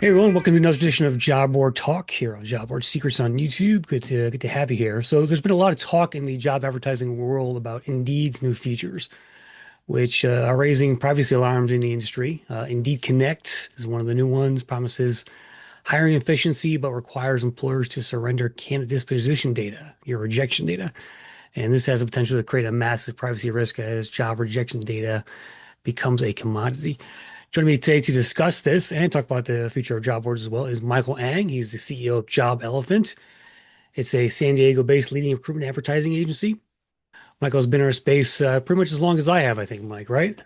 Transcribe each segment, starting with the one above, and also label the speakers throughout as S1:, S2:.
S1: Hey everyone, welcome to another edition of Job Board Talk here on Job Board Secrets on YouTube. Good to have you here. So there's been a lot of talk in the job advertising world about Indeed's new features, which are raising privacy alarms in the industry. Indeed Connect is one of the new ones, promises hiring efficiency, but requires employers to surrender candidate disposition data, your rejection data. And this has the potential to create a massive privacy risk as job rejection data becomes a commodity. Joining me today to discuss this and talk about the future of job boards as well is Michael Ang. He's the CEO of JobElephant. It's a San Diego-based leading recruitment advertising agency. Michael's been in our space pretty much as long as I have, I think, Mike, right?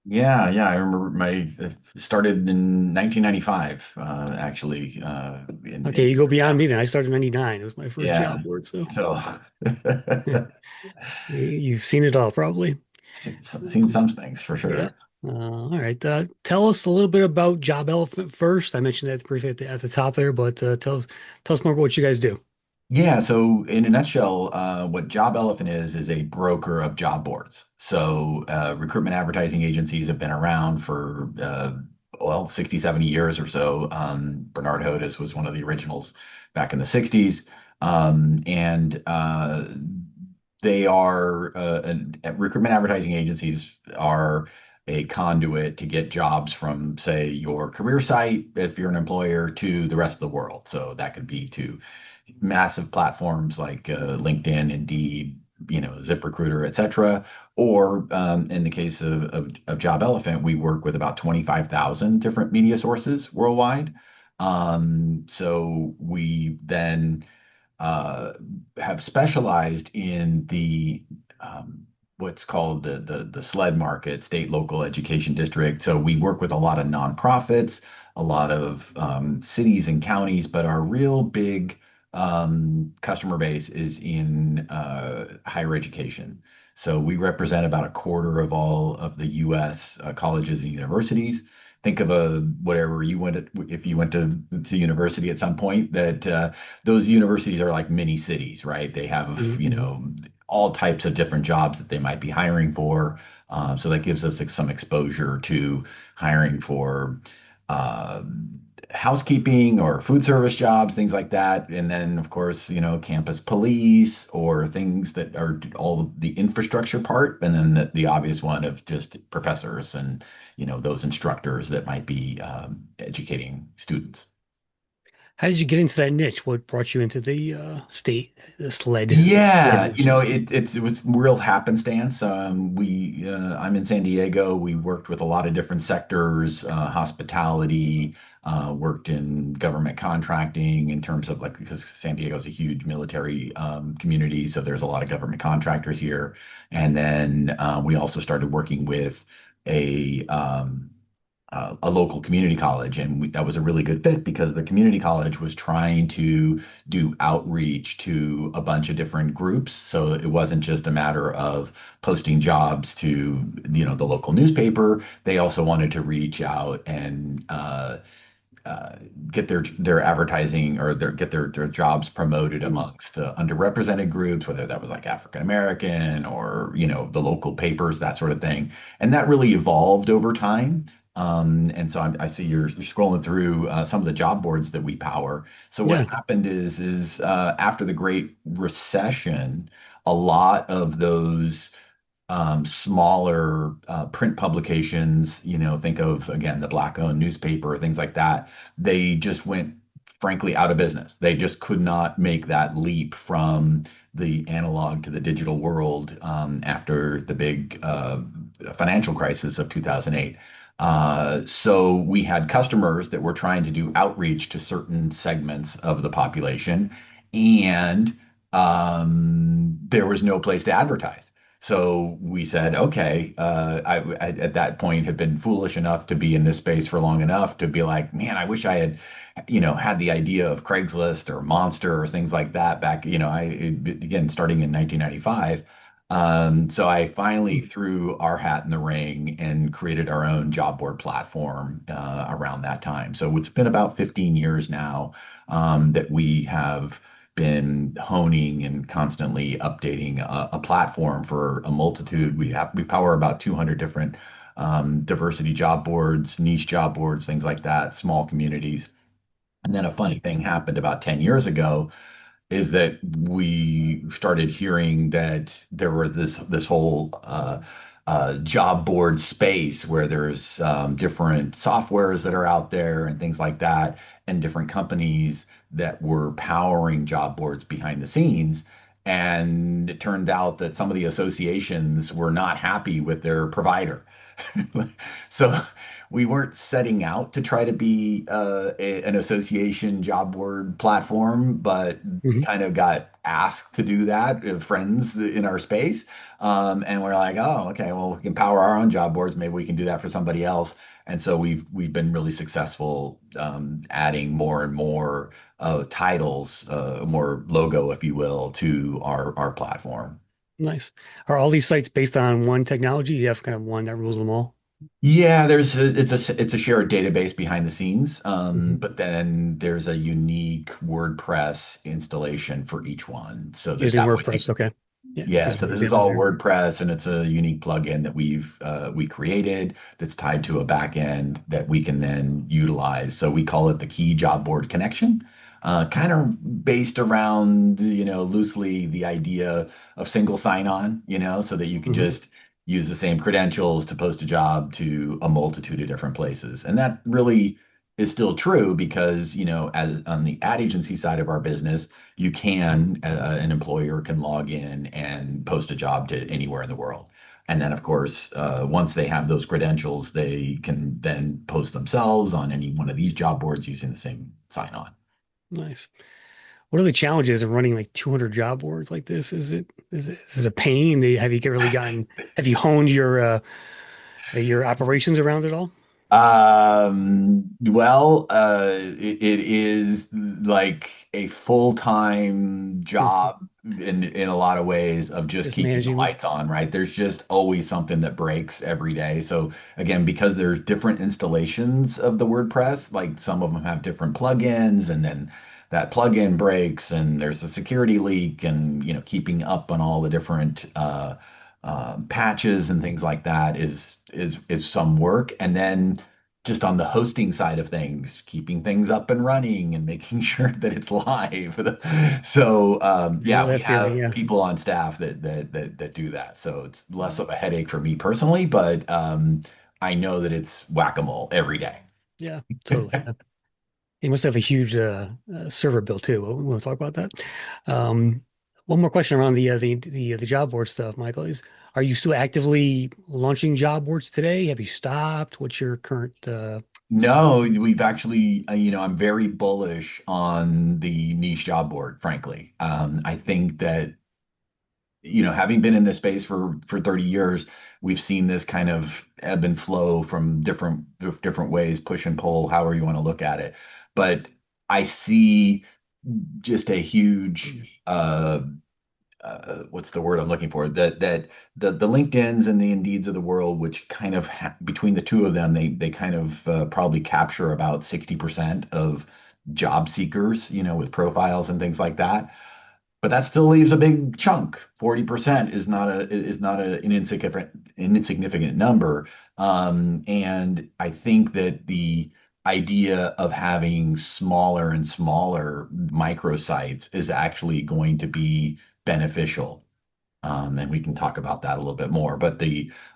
S2: Yeah. I remember my started in 1995, actually.
S1: Okay, you go beyond me then. I started in 99. It was my first
S2: Yeah.
S1: job board, so
S2: So
S1: you've seen it all probably.
S2: seen some things for
S1: Yeah.
S2: sure.
S1: All right. Tell us a little bit about Job Elephant first. I mentioned that briefly at the top there, but tell us more about what you guys do.
S2: Yeah. So in a nutshell, what Job Elephant is a broker of job boards. So recruitment advertising agencies have been around for 60, 70 years or so. Bernard Hodes was one of the originals back in the 60s. And they are recruitment advertising agencies are a conduit to get jobs from, say, your career site if you're an employer to the rest of the world. So that could be to massive platforms like LinkedIn, Indeed, ZipRecruiter, et cetera. Or in the case of Job Elephant, we work with about 25,000 different media sources worldwide. So we then uh, have specialized in the what's called the SLED market, state local education district. So we work with a lot of nonprofits, a lot of cities and counties, but our real big customer base is in higher education. So we represent about a quarter of all of the U.S. Colleges and universities. Think of a whatever you went to, if you went to university at some point, that those universities are like mini cities, right? They have,
S1: Mhm.
S2: all types of different jobs that they might be hiring for. So that gives us some exposure to hiring for uh, housekeeping or food service jobs, things like that. And then, of course, campus police or things that are all the infrastructure part. And then the obvious one of just professors and, those instructors that might be educating students.
S1: How did you get into that niche? What brought you into the the SLED
S2: Yeah,
S1: niche, so to speak?
S2: it was real happenstance. I'm in San Diego. We worked with a lot of different sectors, hospitality, worked in government contracting in terms of like because San Diego is a huge military community, so there's a lot of government contractors here. And then we also started working with a local community college, and that was a really good fit because the community college was trying to do outreach to a bunch of different groups. So it wasn't just a matter of posting jobs to, the local newspaper. They also wanted to reach out and uh, get their advertising or get their jobs promoted amongst underrepresented groups, whether that was like African American or the local papers, that sort of thing. And that really evolved over time. And so I see you're scrolling through some of the job boards that we power. So what
S1: Yeah.
S2: happened is after the Great Recession, a lot of those smaller print publications, think of again the black-owned newspaper, things like that. They just went, frankly, out of business. They just could not make that leap from the analog to the digital world after the big financial crisis of 2008. So we had customers that were trying to do outreach to certain segments of the population, and there was no place to advertise. So we said, okay, I at that point had been foolish enough to be in this space for long enough to be like, man, I wish I had, had the idea of Craigslist or Monster or things like that back, again, starting in 1995. So I finally threw our hat in the ring and created our own job board platform around that time. So it's been about 15 years now that we have been honing and constantly updating a platform for a multitude. We power about 200 different diversity job boards, niche job boards, things like that, small communities. And then a
S1: Yeah.
S2: funny thing happened about 10 years ago is that we started hearing that there were this whole job board space where there's different softwares that are out there and things like that, and different companies that were powering job boards behind the scenes. And it turned out that some of the associations were not happy with their provider. So we weren't setting out to try to be an association job board platform, but
S1: Hmm.
S2: kind of got asked to do that, friends in our space. And we're like, oh, okay, well, we can power our own job boards. Maybe we can do that for somebody else. And so we've been really successful adding more and more titles, more logo, if you will, to our platform.
S1: Nice. Are all these sites based on one technology? You have kind of one that rules them all?
S2: Yeah, it's a shared database behind the scenes,
S1: Hmm.
S2: but then there's a unique WordPress installation for each one. So that
S1: Using
S2: that way
S1: WordPress. Okay. Yeah.
S2: yeah,
S1: Gives me
S2: so
S1: an
S2: this is
S1: example
S2: all
S1: there.
S2: WordPress, and it's a unique plugin that we created that's tied to a backend that we can then utilize. So we call it the Key Job Board Connection, kind of based around, loosely the idea of single sign-on, so that you can
S1: Hmm.
S2: just use the same credentials to post a job to a multitude of different places. And that really is still true because, as on the ad agency side of our business, you can, an employer can log in and post a job to anywhere in the world. And then, of course, once they have those credentials, they can then post themselves on any one of these job boards using the same sign on.
S1: Nice. What are the challenges of running like 200 job boards like this? Is it a pain? Have you really have you honed your operations around it all?
S2: Well, it is like a full-time
S1: Mhm.
S2: job in a lot of ways of just
S1: Just
S2: keeping the
S1: managing them?
S2: lights on, right? There's just always something that breaks every day. So again, because there's different installations of the WordPress, like some of them have different plugins, and then that plugin breaks, and there's a security leak, and keeping up on all the different patches and things like that is some work. And then just on the hosting side of things, keeping things up and running and making sure that it's live. So
S1: I know
S2: yeah, we
S1: that feeling.
S2: have
S1: Yeah.
S2: people on staff that do that. So it's less
S1: Wow.
S2: of a headache for me personally, but I know that it's whack-a-mole every day.
S1: Yeah, totally. Yeah. You must have a huge server bill too. We'll talk about that. Um, one more question around the job board stuff, Michael, is are you still actively launching job boards today? Have you stopped? What's your current
S2: No, we've actually, I'm very bullish on the niche job board, frankly. I think that having been in this space for 30 years, we've seen this kind of ebb and flow from different ways, push and pull, however you want to look at it. But I see just a huge what's the word I'm looking for? That the LinkedIn's and the Indeeds of the world, which kind of between the two of them, they kind of probably capture about 60% of job seekers, with profiles and things like that. But that still leaves a big chunk. 40% an insignificant number. And I think that the idea of having smaller and smaller microsites is actually going to be beneficial. And we can talk about that a little bit more. But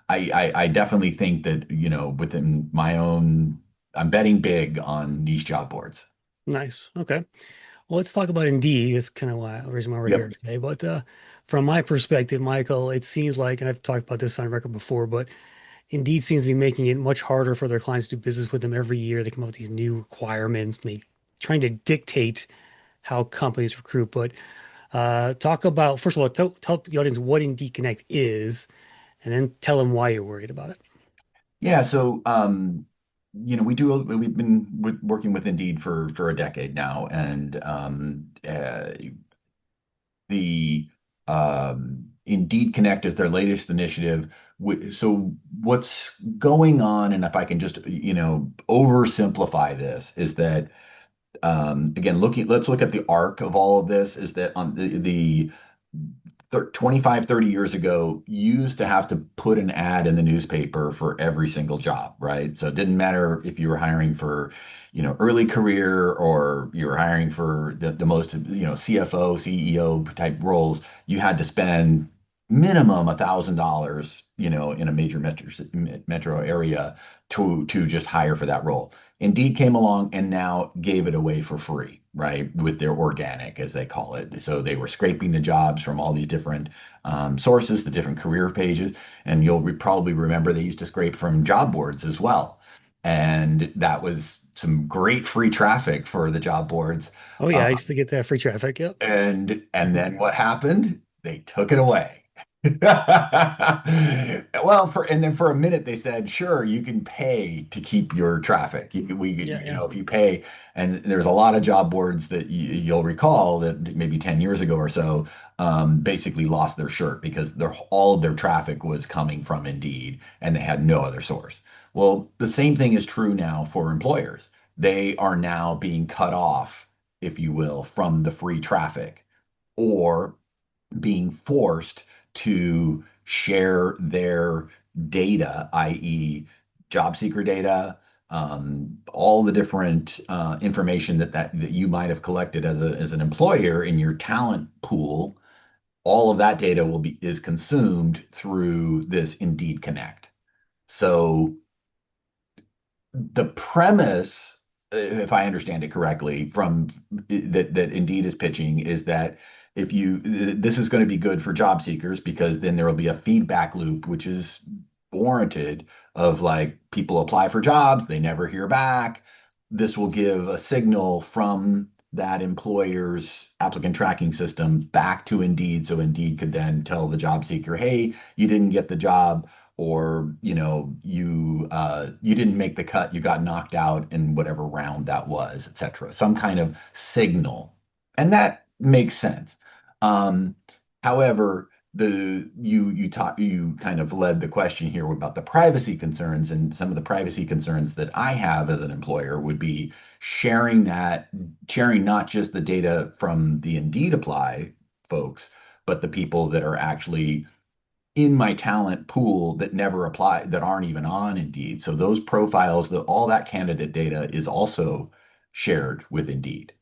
S2: I definitely think that, within my own, I'm betting big on niche job boards.
S1: nice? Okay. Well, let's talk about Indeed. That's kind of why the reason why we're here
S2: Yep.
S1: today. But from my perspective, Michael, it seems like, and I've talked about this on record before, but Indeed seems to be making it much harder for their clients to do business with them every year. They come up with these new requirements and they trying to dictate how companies recruit. But talk about, first of all, tell the audience what Indeed Connect is, and then tell them why you're worried about it.
S2: Yeah, so we've been working with Indeed for a decade now, and the Indeed Connect is their latest initiative. So what's going on, and if I can just oversimplify this, is that again, let's look at the arc of all of this. Is that on the 25, 30 years ago, you used to have to put an ad in the newspaper for every single job, right? So it didn't matter if you were hiring for, early career or you were hiring for the most, CFO, CEO type roles, you had to spend minimum $1,000, in a major metro area to just hire for that role. Indeed came along and now gave it away for free, right? With their organic, as they call it. So they were scraping the jobs from all these different sources, the different career pages. And you'll probably remember they used to scrape from job boards as well. And that was some great free traffic for the job boards.
S1: Oh
S2: Uh,
S1: yeah, I used to get that free traffic. Yep.
S2: and then what happened? They took it away. Well, and then for a minute they said, sure, you can pay to keep your traffic.
S1: Yeah, yeah.
S2: If you pay, and there's a lot of job boards that you'll recall that maybe 10 years ago or so, basically lost their shirt because all of their traffic was coming from Indeed and they had no other source. Well, the same thing is true now for employers. They are now being cut off, if you will, from the free traffic or being forced to share their data, i.e., job seeker data, all the different information that you might have collected as an employer in your talent pool. All of that data is consumed through this Indeed Connect. So the premise, if I understand it correctly, from that Indeed is pitching is that if you this is going to be good for job seekers because then there will be a feedback loop, which is warranted of like people apply for jobs, they never hear back. This will give a signal from that employer's applicant tracking system back to Indeed, so Indeed could then tell the job seeker, "Hey, you didn't get the job." Or you didn't make the cut, you got knocked out in whatever round that was, etc. Some kind of signal, and that makes sense. um, However, you kind of led the question here about the privacy concerns, and some of the privacy concerns that I have as an employer would be sharing not just the data from the Indeed apply folks, but the people that are actually in my talent pool that never apply, that aren't even on Indeed. So those profiles, all that candidate data is also shared with Indeed.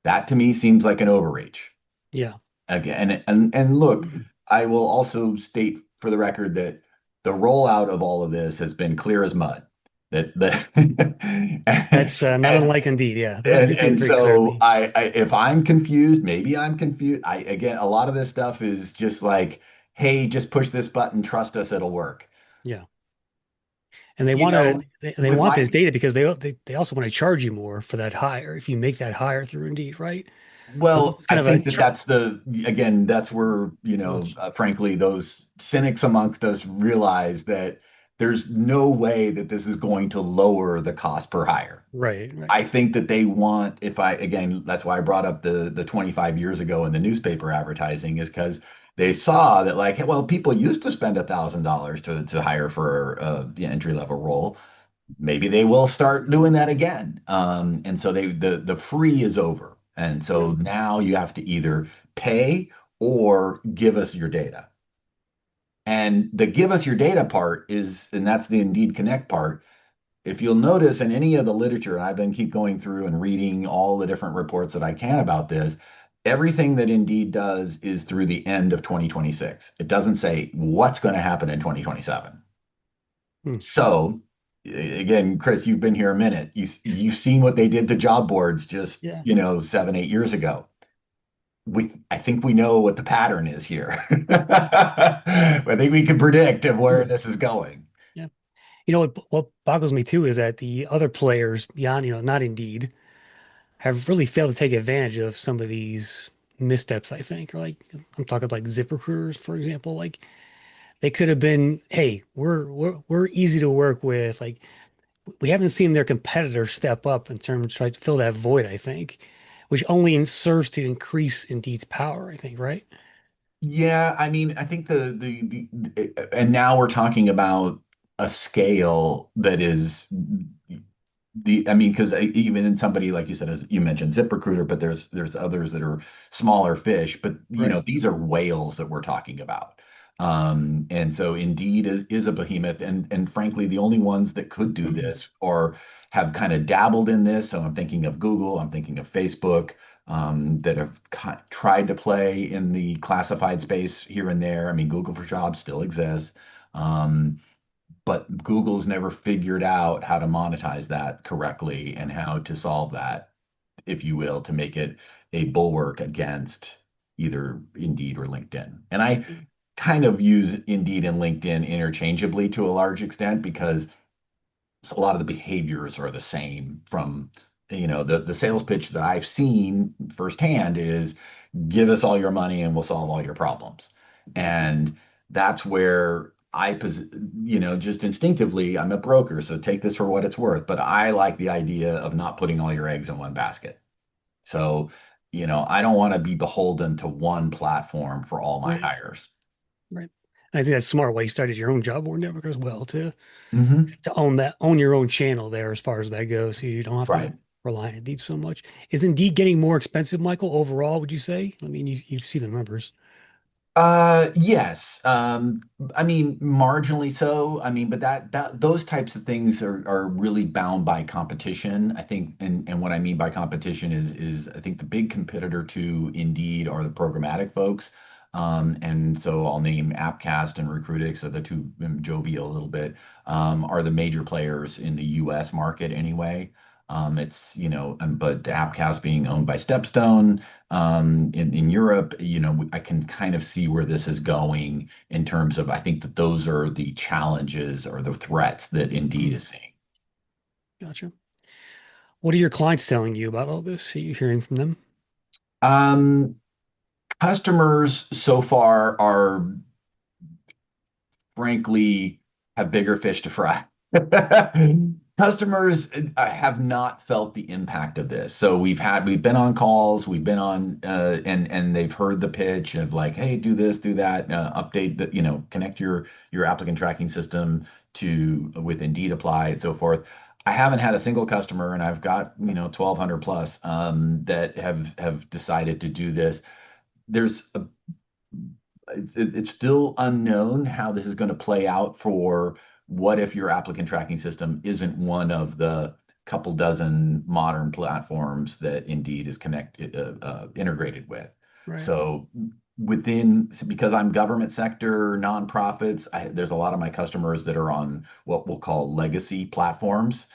S2: That to me seems like an overreach.
S1: Yeah.
S2: Again, and look, I will also state for the record that the rollout of all of this has been clear as mud. That
S1: That's not
S2: and
S1: unlike Indeed. Yeah.
S2: and
S1: Everything is
S2: and
S1: very clear to
S2: so
S1: me.
S2: if I'm confused, maybe I'm confused. Again, a lot of this stuff is just like, hey, just push this button, trust us, it'll work.
S1: Yeah. And they
S2: You
S1: want to
S2: know,
S1: they
S2: with
S1: want
S2: my
S1: this data because they also want to charge you more for that hire if you make that hire through Indeed, right? So this
S2: Well,
S1: is
S2: I
S1: kind of a
S2: think that again, that's where, frankly, those cynics amongst us realize that there's no way that this is going to lower the cost per hire.
S1: right,
S2: I
S1: right.
S2: think that they want, again, that's why I brought up the 25 years ago in the newspaper advertising, is because they saw that, like, well, people used to spend $1,000 to hire for the entry level role. Maybe they will start doing that again. And so the free is over. And
S1: Yeah.
S2: so now you have to either pay or give us your data. And the give us your data part is, and that's the Indeed Connect part. If you'll notice in any of the literature, and I've been keep going through and reading all the different reports that I can about this, everything that Indeed does is through the end of 2026. It doesn't say what's going to happen in 2027.
S1: Hmm.
S2: So again, Chris, you've been here a minute. You've seen what they did to job boards just,
S1: Yeah.
S2: 7, 8 years ago. I think we know what the pattern is here.
S1: Yeah.
S2: I think we can predict of where
S1: Hmm.
S2: this is going.
S1: Yeah. You know what boggles me too is that the other players beyond, not Indeed, have really failed to take advantage of some of these missteps, I think. Or like I'm talking like ZipRecruiters, for example. Like they could have been, hey, we're easy to work with. Like we haven't seen their competitors step up in terms of trying to fill that void, I think, which only serves to increase Indeed's power, I think, right?
S2: Yeah, I mean, I think and now we're talking about a scale that is I mean, because even in somebody like you said, as you mentioned, ZipRecruiter, but there's others that are smaller fish, but
S1: Right.
S2: these are whales that we're talking about. And so Indeed is a behemoth, and frankly, the only ones that could do this or have kind of dabbled in this. So I'm thinking of Google, I'm thinking of Facebook, that have tried to play in the classified space here and there. I mean, Google for Jobs still exists. Um, but Google's never figured out how to monetize that correctly and how to solve that, if you will, to make it a bulwark against either Indeed or LinkedIn. And I kind of use Indeed and LinkedIn interchangeably to a large extent because a lot of the behaviors are the same from, the sales pitch that I've seen firsthand is give us all your money and we'll solve all your problems. And that's where just instinctively, I'm a broker, so take this for what it's worth. But I like the idea of not putting all your eggs in one basket. So, I don't want to be beholden to one platform for all my
S1: Right.
S2: hires.
S1: Right. I think that's smart why you started your own job board network as well
S2: Hmm.
S1: to own your own channel there as far as that goes, so you don't have to
S2: Right.
S1: rely on Indeed so much. Is Indeed getting more expensive, Michael, overall, would you say? I mean, you see the numbers.
S2: Yes. I mean, marginally so. I mean, but that those types of things are really bound by competition. I think, and what I mean by competition is I think the big competitor to Indeed are the programmatic folks. And so I'll name Appcast and Recruitix, so the two, Jovial a little bit, are the major players in the US market anyway. But Appcast being owned by Stepstone, in Europe, I can kind of see where this is going in terms of, I think that those are the challenges or the threats that Indeed is seeing.
S1: Gotcha. What are your clients telling you about all this? Are you hearing from them?
S2: Um, Customers so far are frankly have bigger fish to fry. Customers have not felt the impact of this. So we've been on calls, we've been on and they've heard the pitch of like, hey, do this, do that, update the, connect your applicant tracking system to with Indeed Apply and so forth. I haven't had a single customer, and I've got 1,200 plus that have decided to do this. There's a it's still unknown how this is going to play out for what if your applicant tracking system isn't one of the couple dozen modern platforms that Indeed is integrated with.
S1: Right.
S2: So because I'm government sector, nonprofits, there's a lot of my customers that are on what we'll call legacy platforms,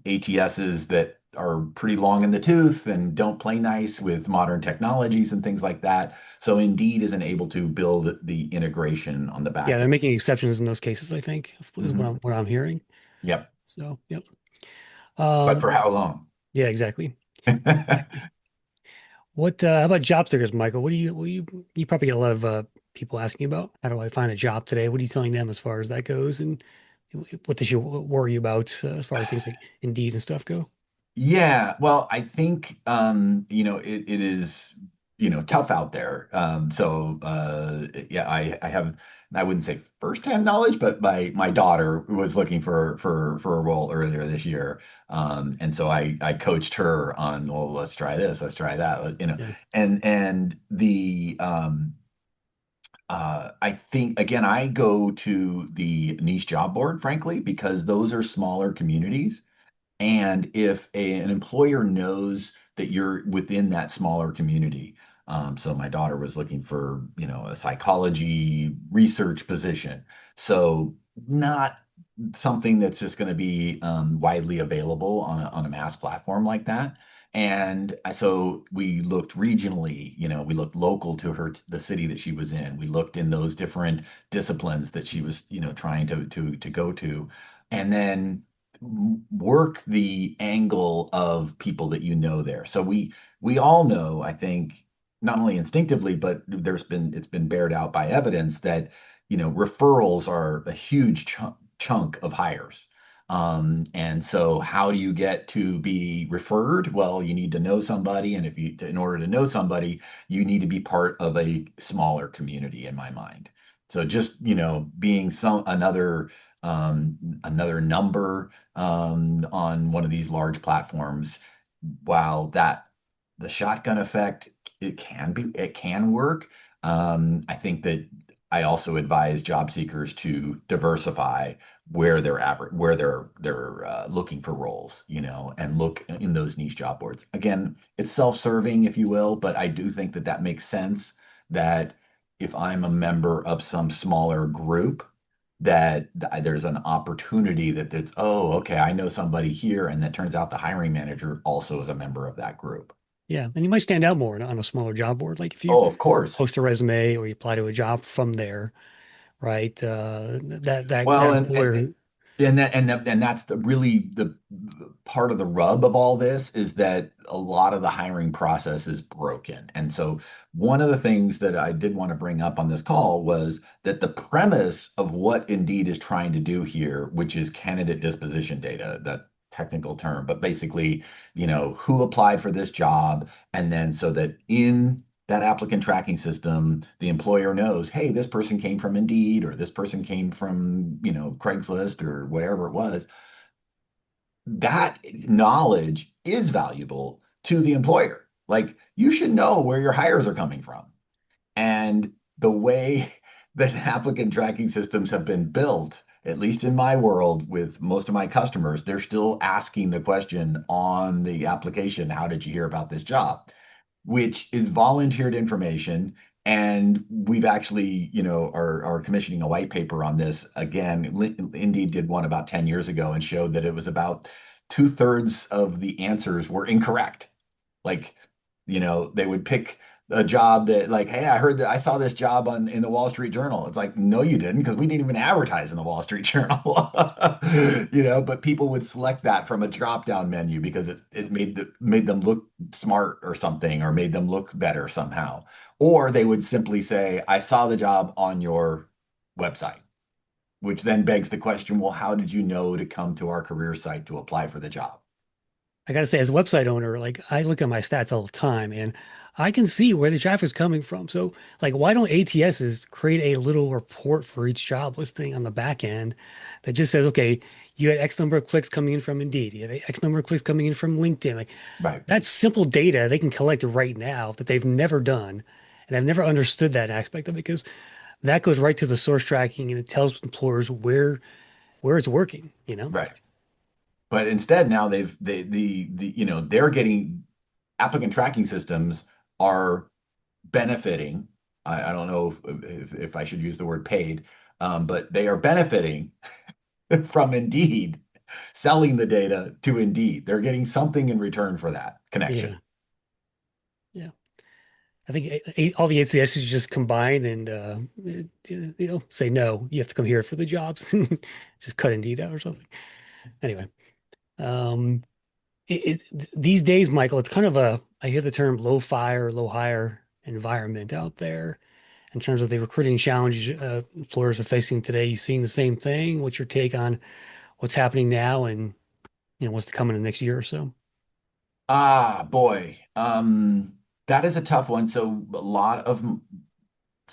S2: ATSs that are pretty long in the tooth and don't play nice with modern technologies and things like that. So Indeed isn't able to build the integration on the
S1: Yeah,
S2: back
S1: they're
S2: end.
S1: making exceptions in those cases, I think, is
S2: Hmm.
S1: what I'm hearing.
S2: Yep.
S1: So, yep.
S2: But for
S1: Um,
S2: how long?
S1: yeah, exactly. Exactly. How about job seekers, Michael? You probably get a lot of people asking about how do I find a job today? What are you telling them as far as that goes? And what they should worry about as far as things like Indeed and stuff go?
S2: Yeah, well, I think it is tough out there. Yeah, I wouldn't say firsthand knowledge, but my daughter was looking for a role earlier this year, and so I coached her on, well, let's try this, let's try that,
S1: Yeah.
S2: and the I think again I go to the niche job board, frankly, because those are smaller communities. And if an employer knows that you're within that smaller community, so my daughter was looking for, a psychology research position. So not something that's just going to be widely available on a mass platform like that. And so we looked regionally, we looked local to her, the city that she was in. We looked in those different disciplines that she was, trying to go to, and then work the angle of people that there. So we all know, I think, not only instinctively, but it's been bared out by evidence that referrals are a huge chunk of hires. And so how do you get to be referred? Well, you need to know somebody, and in order to know somebody, you need to be part of a smaller community, in my mind. So just being another another number on one of these large platforms. While that the shotgun effect, it can work. I think that I also advise job seekers to diversify where they're looking for roles, and look in those niche job boards. Again, it's self-serving, if you will, but I do think that that makes sense. That if I'm a member of some smaller group, that there's an opportunity that it's, oh, okay, I know somebody here, and that turns out the hiring manager also is a member of that group.
S1: Yeah, and you might stand out more on a smaller job board. Like if you
S2: Oh, of course.
S1: post a resume or you apply to a job from there, right? That
S2: Well,
S1: employer,
S2: and that's the part of the rub of all this is that a lot of the hiring process is broken. And so one of the things that I did want to bring up on this call was that the premise of what Indeed is trying to do here, which is candidate disposition data, that technical term, but basically, who applied for this job, and then so that in that applicant tracking system, the employer knows, hey, this person came from Indeed, or this person came from, Craigslist, or whatever it was. That knowledge is valuable to the employer. Like, you should know where your hires are coming from. And the way that applicant tracking systems have been built, at least in my world with most of my customers, they're still asking the question on the application, how did you hear about this job? Which is volunteered information. And we've actually, are commissioning a white paper on this again. Indeed did one about 10 years ago and showed that it was about two-thirds of the answers were incorrect. Like, they would pick a job that, like, hey, I heard that I saw this job in the Wall Street Journal. It's like, no, you didn't, because we didn't even advertise in the Wall Street Journal. But people would select that from a drop-down menu because it made them look smart or something, or made them look better somehow. Or they would simply say, I saw the job on your website, which then begs the question, well, how did you know to come to our career site to apply for the job?
S1: I gotta say, as a website owner, like I look at my stats all the time and I can see where the traffic is coming from. So, like, why don't ATSs create a little report for each job listing on the back end that just says, okay, you had X number of clicks coming in from Indeed, you have X number of clicks coming in from LinkedIn. Like,
S2: Right.
S1: that's simple data they can collect right now that they've never done. And I've never understood that aspect of it because that goes right to the source tracking and it tells employers where it's working, you know?
S2: Right. But instead, now they're getting applicant tracking systems are benefiting. I don't know if I should use the word paid, but they are benefiting from Indeed selling the data to Indeed. They're getting something in return for that connection.
S1: Yeah. Yeah. I think all the ATSs just combine and say no, you have to come here for the jobs. Just cut Indeed out or something. Anyway, um, these days, Michael, it's kind of I hear the term low fire, low hire environment out there in terms of the recruiting challenges employers are facing today. You seeing the same thing? What's your take on what's happening now and what's to come in the next year or so?
S2: Ah, boy. That is a tough one. So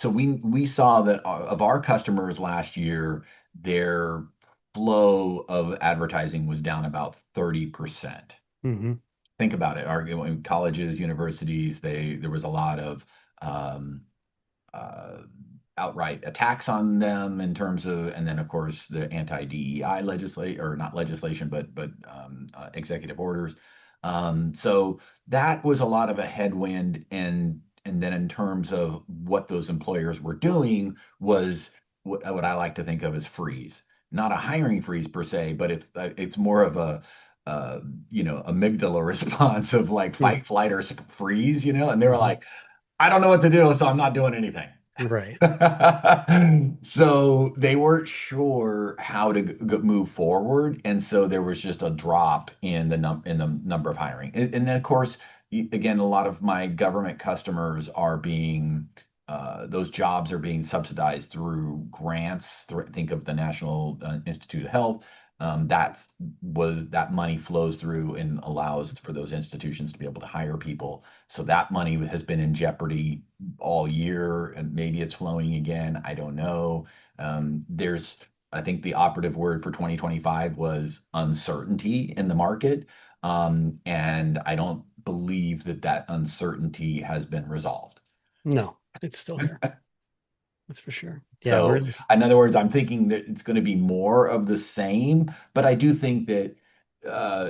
S2: we saw that of our customers last year, their flow of advertising was down about 30%.
S1: Hmm.
S2: Think about it. In colleges, universities, there was a lot of um, uh, outright attacks on them in terms of, and then of course the anti-DEI legislation, or not legislation, but executive orders. So that was a lot of a headwind, and then in terms of what those employers were doing was what I like to think of as freeze, not a hiring freeze per se, but it's more of a amygdala response of like
S1: Hmm.
S2: fight, flight, or freeze, and they were
S1: Hmm.
S2: like, I don't know what to do, so I'm not doing anything.
S1: Right.
S2: So they weren't sure how to move forward, and so there was just a drop in the number of hiring. And then of course, again, a lot of my government customers are being those jobs are being subsidized through grants. Think of the National Institute of Health. That money flows through and allows for those institutions to be able to hire people. So that money has been in jeopardy all year, and maybe it's flowing again. I don't know. There's I think the operative word for 2025 was uncertainty in the market. And I don't believe that that uncertainty has been resolved.
S1: No, it's still here. That's for sure. Yeah, we're
S2: So,
S1: in this.
S2: in other words, I'm thinking that it's going to be more of the same, but I do think that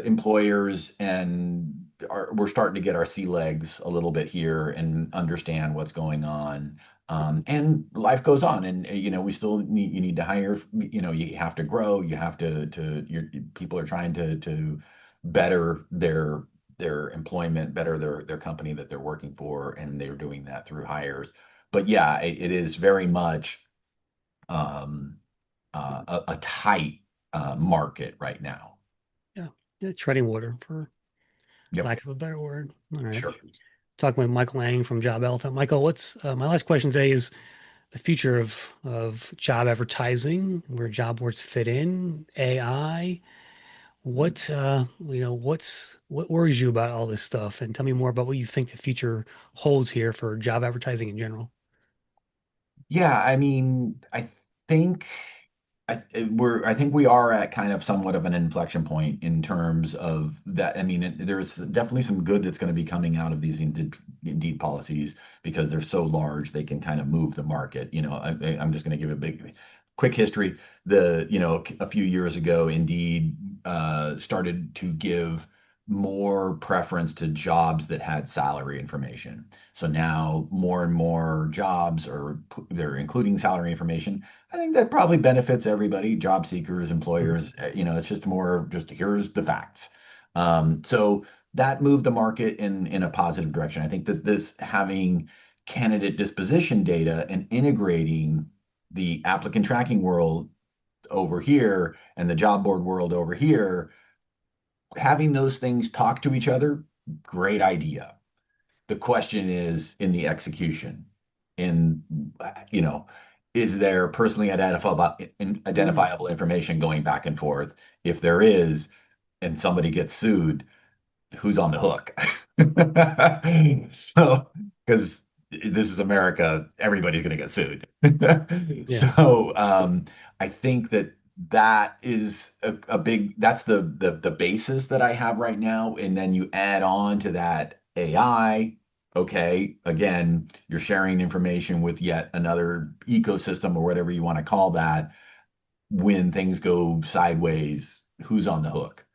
S2: employers we're starting to get our sea legs a little bit here and understand what's going on. And life goes on, and we still you need to hire. You have to grow. You have your people are trying to better their employment, better their company that they're working for, and they're doing that through hires. But yeah, it is very much um, a tight market right now.
S1: Yeah, yeah, treading water, for
S2: Yep,
S1: lack of a better word. All right.
S2: sure.
S1: Talking with Michael Lang from Job Elephant. Michael, what's my last question today is the future of job advertising, where job boards fit in, AI. What worries you about all this stuff? And tell me more about what you think the future holds here for job advertising in general.
S2: Yeah, I mean, think I think we are at kind of somewhat of an inflection point in terms of that. I mean, there's definitely some good that's going to be coming out of these Indeed policies because they're so large they can kind of move the market. I'm just going to give a quick history. A few years ago, Indeed started to give more preference to jobs that had salary information. So now more and more jobs they're including salary information. I think that probably benefits everybody, job seekers,
S1: Mhm.
S2: employers. It's just more just here's the facts. So that moved the market in a positive direction. I think that this having candidate disposition data and integrating the applicant tracking world over here and the job board world over here, having those things talk to each other, great idea. The question is in the execution. In you know, is there personally
S1: Mm.
S2: identifiable information going back and forth? If there is, and somebody gets sued, who's on the hook? So, because this is America, everybody's going to get sued.
S1: Yeah.
S2: So, I think that is a big, that's the basis that I have right now. And then you add on to that AI. Okay, again, you're sharing information with yet another ecosystem or whatever you want to call that. When things go sideways, who's on the hook?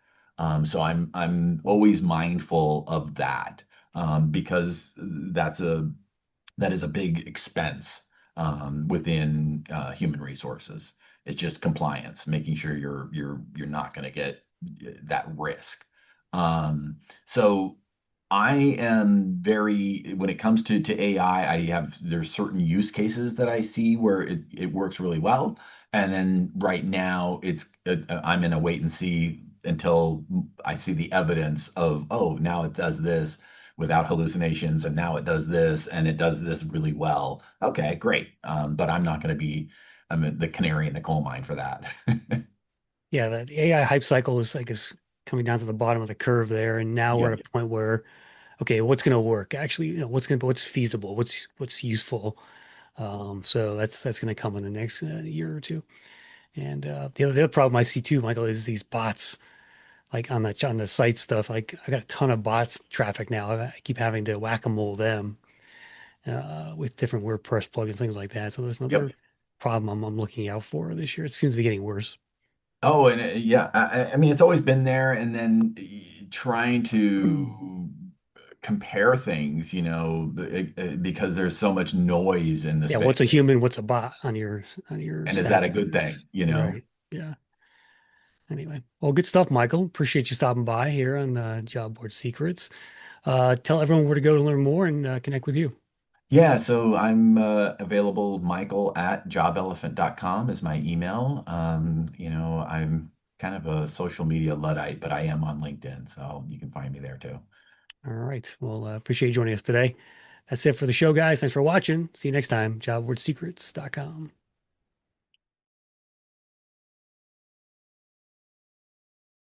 S2: So I'm always mindful of that because that is a big expense within human resources. It's just compliance, making sure you're not going to get that risk. So I am very when it comes to AI, there's certain use cases that I see where it works really well. And then right now I'm in a wait and see until I see the evidence of, oh, now it does this without hallucinations, and now it does this, and it does this really well. Okay, great. But I'm not going to be I'm the canary in the coal mine for that.
S1: Yeah, the AI hype cycle is, I guess, coming down to the bottom of the curve there. And now we're
S2: Yep.
S1: at a point where, okay, what's going to work? Actually, what's feasible? What's useful? So that's going to come in the next year or two. And the other problem I see too, Michael, is these bots, like on the site stuff. Like I got a ton of bots traffic now. I keep having to whack-a-mole them with different WordPress plugins, things like that. So that's
S2: Yep.
S1: another problem I'm looking out for this year. It seems to be getting worse.
S2: Oh, and yeah, I mean, it's always been there, and then trying to compare things, because there's so much noise in the
S1: Yeah, what's a
S2: space.
S1: human? What's a bot on your
S2: And is that
S1: stats
S2: a
S1: there?
S2: good
S1: It's
S2: thing?
S1: right. Yeah. Anyway, well, good stuff, Michael. Appreciate you stopping by here on Job Board Secrets. Tell everyone where to go to learn more and connect with you.
S2: Yeah, so I'm available, Michael at jobelephant.com is my email. I'm kind of a social media Luddite, but I am on LinkedIn, so you can find me there too.
S1: All right. Well, appreciate you joining us today. That's it for the show, guys. Thanks for watching. See you next time. JobBoardSecrets.com.